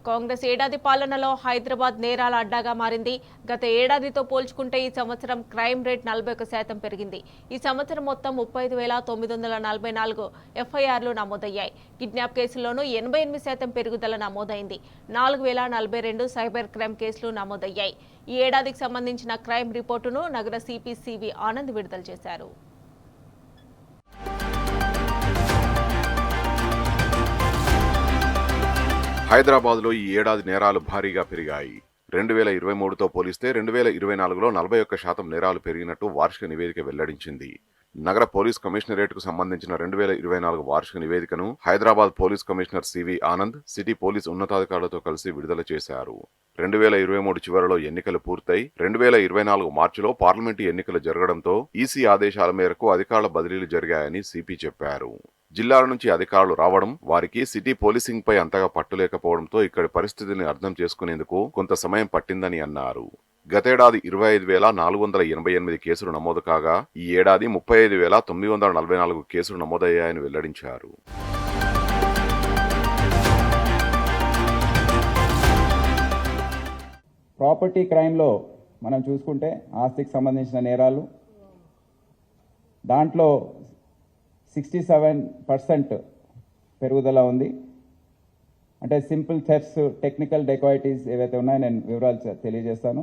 కాంగ్రెస్ ఏడాది పాలనలో హైదరాబాద్ నేరాల అడ్డాగా మారింది. గత ఏడాదితో పోల్చుకుంటే ఈ సంవత్సరం క్రైమ్ రేట్ 41% పెరిగింది. ఈ సంవత్సరం మొత్తం 35,944 ఎఫ్ఐఆర్లు నమోదయ్యాయి. కిడ్నాప్ కేసుల్లోనూ 88% పెరుగుదల నమోదైంది. 4,042 సైబర్ క్రైమ్ కేసులు నమోదయ్యాయి. ఈ ఏడాదికి సంబంధించిన క్రైమ్ రిపోర్టును నగర సిపి సివి ఆనంద్ విడుదల చేశారు. హైదరాబాద్లో ఈ ఏడాది నేరాలు భారీగా పెరిగాయి. 2023తో పోలిస్తే 2024లో 41% నేరాలు పెరిగినట్టు వార్షిక నివేదిక వెల్లడించింది. నగర పోలీస్ కమిషనరేట్కు సంబంధించిన 2024 వార్షిక నివేదికను Hyderabad police commissioner CV Anand city police ఉన్నతాధికారులతో కలిసి విడుదల చేశారు. 2023 చివరిలో ఎన్నికలు పూర్తయి 2024 మార్చిలో పార్లమెంటు ఎన్నికలు జరగడంతో ఈసీ ఆదేశాల మేరకు అధికారుల బదిలీలు జరిగాయని సిపి చెప్పారు. జిల్లాల నుంచి అధికారులు రావడం, వారికి సిటీ పోలీసింగ్ పై అంతగా పట్టులేకపోవడంతో ఇక్కడి పరిస్థితిని అర్థం చేసుకునేందుకు కొంత సమయం పట్టిందని అన్నారు. గతేడాది 25,488 కేసులు నమోదు కాగా ఈ ఏడాది 35,944 కేసులు నమోదయ్యాయని వెల్లడించారు. ప్రాపర్టీ క్రైమ్లో మనం చూసుకుంటే ఆస్తికి సంబంధించిన నేరాలు దాంట్లో 67% పెరుగుదల ఉంది. అంటే సింపుల్ థెఫ్ట్స్, టెక్నికల్ డెకాయిటీస్ ఏవైతే ఉన్నాయో నేను వివరాలు తెలియజేస్తాను.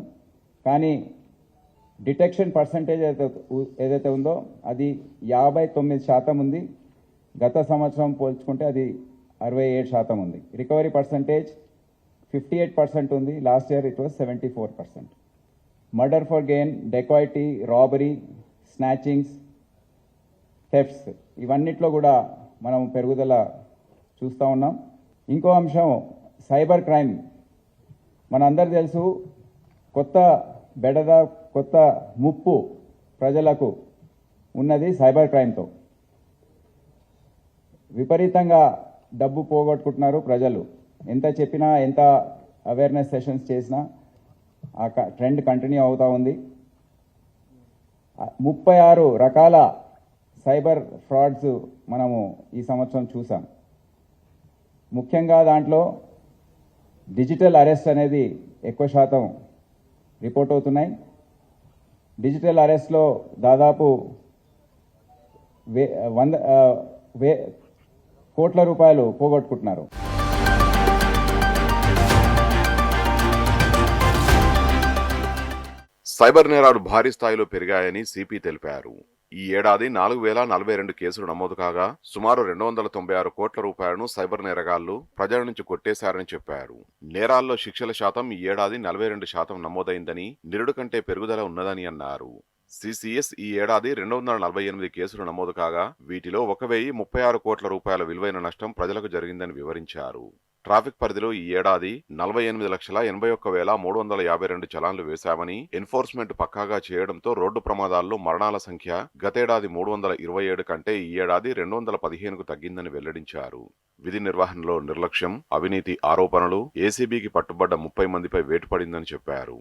కానీ డిటెక్షన్ పర్సంటేజ్ ఏదైతే ఉందో అది 59% ఉంది. గత సంవత్సరం పోల్చుకుంటే అది 67% ఉంది. రికవరీ పర్సంటేజ్ 58% ఉంది. Last year it was 74%. Murder for gain, dacoity, robbery, snatchings, thefts ఇవన్నిట్లో కూడా మనం పెరుగుదల చూస్తూ ఉన్నాం. ఇంకో అంశం సైబర్ క్రైమ్. మనందరూ తెలుసు, కొత్త బెడద, కొత్త ముప్పు ప్రజలకు ఉన్నది సైబర్ క్రైమ్తో. విపరీతంగా డబ్బు పోగొట్టుకుంటున్నారు ప్రజలు. ఎంత చెప్పినా, ఎంత అవేర్నెస్ సెషన్స్ చేసినా ఆ ట్రెండ్ కంటిన్యూ అవుతూ ఉంది. 36 రకాల సైబర్ ఫ్రాడ్స్ మనము ఈ సంవత్సరం చూసాం. ముఖ్యంగా దాంట్లో డిజిటల్ అరెస్ట్ అనేది ఎక్కువ శాతం రిపోర్ట్ అవుతున్నాయి. డిజిటల్ అరెస్ట్లో దాదాపు 100 కోట్ల రూపాయలు పోగొట్టుకుంటున్నారు. సైబర్ నేరాలు భారీ స్థాయిలో పెరిగాయని సిపి తెలిపారు. ఈ ఏడాది 4,042 కేసులు నమోదు కాగా సుమారు 296 కోట్ల రూపాయలను సైబర్ నేరగాళ్లు ప్రజల నుంచి కొట్టేశారని చెప్పారు. నేరాల్లో శిక్షల శాతం ఈ ఏడాది 42% నమోదైందని, నిరుడు కంటే పెరుగుదల ఉన్నదని అన్నారు. సిసిఎస్ ఈ ఏడాది 248 కేసులు నమోదు కాగా వీటిలో 1,036 కోట్ల రూపాయల విలువైన నష్టం ప్రజలకు జరిగిందని వివరించారు. ట్రాఫిక్ పరిధిలో ఈ ఏడాది 48,81,352 చలాన్లు వేశామని, ఎన్ఫోర్స్మెంట్ పక్కాగా చేయడంతో రోడ్డు ప్రమాదాల్లో మరణాల సంఖ్య గతేడాది 327 కంటే ఈ ఏడాది 215కు తగ్గిందని వెల్లడించారు. విధి నిర్వహణలో నిర్లక్ష్యం, అవినీతి ఆరోపణలు, ఏసీబీకి పట్టుబడ్డ 30 మందిపై వేటు పడిందని చెప్పారు.